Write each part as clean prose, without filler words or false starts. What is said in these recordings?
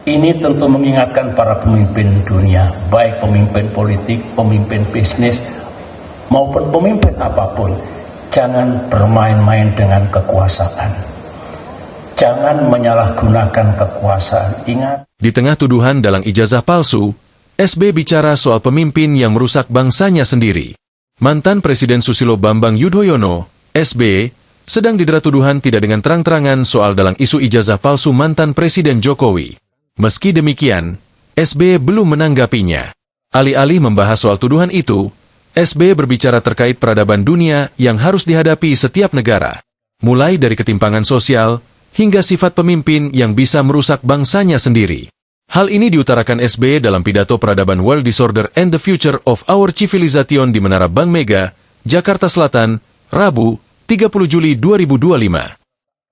Ini tentu mengingatkan para pemimpin dunia, baik pemimpin politik, pemimpin bisnis, maupun pemimpin apapun. Jangan bermain-main dengan kekuasaan. Jangan menyalahgunakan kekuasaan. Ingat. Di tengah tuduhan dalang ijazah palsu, SB bicara soal pemimpin yang merusak bangsanya sendiri. Mantan Presiden Susilo Bambang Yudhoyono, SB, sedang didera tuduhan tidak dengan terang-terangan soal dalang isu ijazah palsu mantan Presiden Jokowi. Meski demikian, SB belum menanggapinya. Alih-alih membahas soal tuduhan itu, SB berbicara terkait peradaban dunia yang harus dihadapi setiap negara, mulai dari ketimpangan sosial hingga sifat pemimpin yang bisa merusak bangsanya sendiri. Hal ini diutarakan SB dalam pidato peradaban World Disorder and the Future of Our Civilization di Menara Bank Mega, Jakarta Selatan, Rabu, 30 Juli 2025.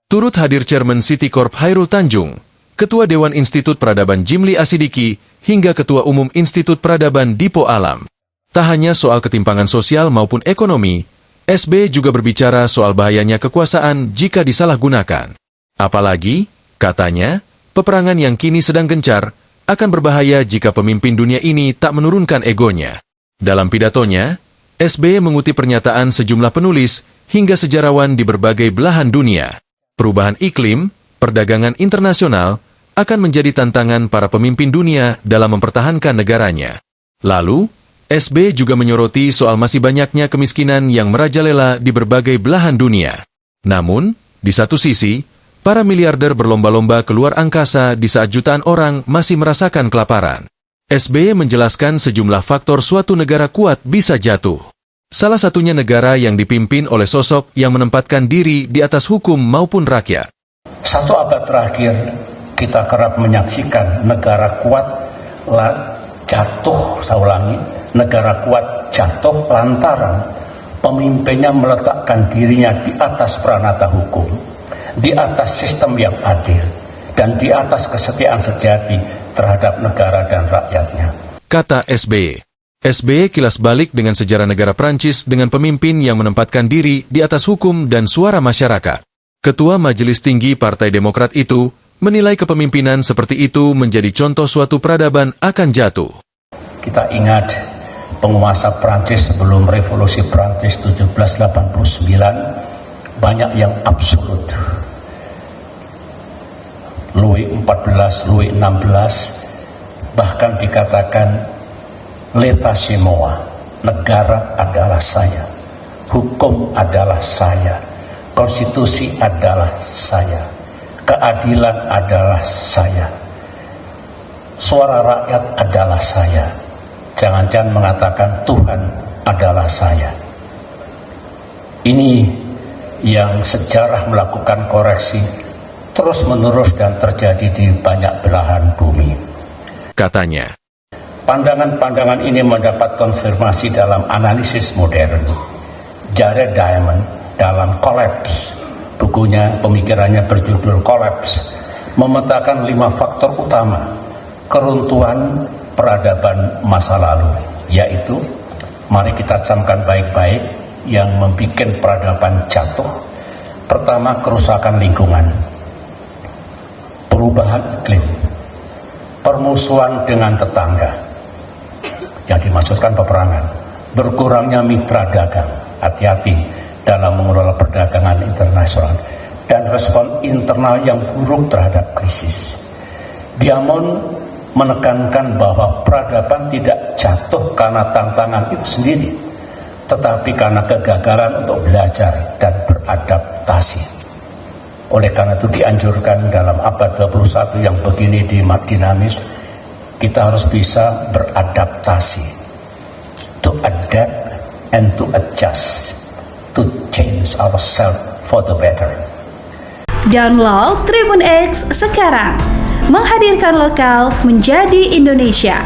Turut hadir Chairman Citicorp Hairul Tanjung, Ketua Dewan Institut Peradaban Jimli Asidiki, hingga Ketua Umum Institut Peradaban Dipo Alam. Tak hanya soal ketimpangan sosial maupun ekonomi, SB juga berbicara soal bahayanya kekuasaan jika disalahgunakan. Apalagi, katanya, peperangan yang kini sedang gencar akan berbahaya jika pemimpin dunia ini tak menurunkan egonya. Dalam pidatonya, SB mengutip pernyataan sejumlah penulis hingga sejarawan di berbagai belahan dunia. Perubahan iklim, perdagangan internasional akan menjadi tantangan para pemimpin dunia dalam mempertahankan negaranya. Lalu, SB juga menyoroti soal masih banyaknya kemiskinan yang merajalela di berbagai belahan dunia. Namun, di satu sisi, para miliarder berlomba-lomba keluar angkasa di saat jutaan orang masih merasakan kelaparan. SB menjelaskan sejumlah faktor suatu negara kuat bisa jatuh. Salah satunya negara yang dipimpin oleh sosok yang menempatkan diri di atas hukum maupun rakyat. Satu abad terakhir, kita kerap menyaksikan negara kuat jatuh, saya ulangi, negara kuat jatuh lantaran pemimpinnya meletakkan dirinya di atas pranata hukum, di atas sistem yang adil, dan di atas kesetiaan sejati terhadap negara dan rakyatnya. Kata SB. SB kilas balik dengan sejarah negara Prancis dengan pemimpin yang menempatkan diri di atas hukum dan suara masyarakat. Ketua Majelis Tinggi Partai Demokrat itu menilai kepemimpinan seperti itu menjadi contoh suatu peradaban akan jatuh. Kita ingat penguasa Prancis sebelum revolusi Prancis 1789, banyak yang absolut. Louis XIV, Louis XVI, bahkan dikatakan l'état c'est moi, negara adalah saya, hukum adalah saya, konstitusi adalah saya, keadilan adalah saya, suara rakyat adalah saya. Jangan-jangan mengatakan Tuhan adalah saya. Ini yang sejarah melakukan koreksi terus-menerus dan terjadi di banyak belahan bumi. Katanya, pandangan-pandangan ini mendapat konfirmasi dalam analisis modern. Jared Diamond dalam Collapse, bukunya, pemikirannya berjudul Collapse, memetakan 5 faktor utama keruntuhan peradaban masa lalu, yaitu, mari kita camkan baik-baik, yang membuat peradaban jatuh. Pertama, kerusakan lingkungan, perubahan iklim, permusuhan dengan tetangga, yang dimaksudkan peperangan, berkurangnya mitra dagang, hati-hati dalam mengelola perdagangan internasional, dan respon internal yang buruk terhadap krisis. Diamond menekankan bahwa peradaban tidak jatuh karena tantangan itu sendiri, tetapi karena kegagalan untuk belajar dan beradaptasi. Oleh karena itu dianjurkan dalam abad 21 yang begini dinamis, kita harus bisa beradaptasi, to adapt and to adjust, to change ourselves for the better. Download Tribun X sekarang, menghadirkan lokal menjadi Indonesia.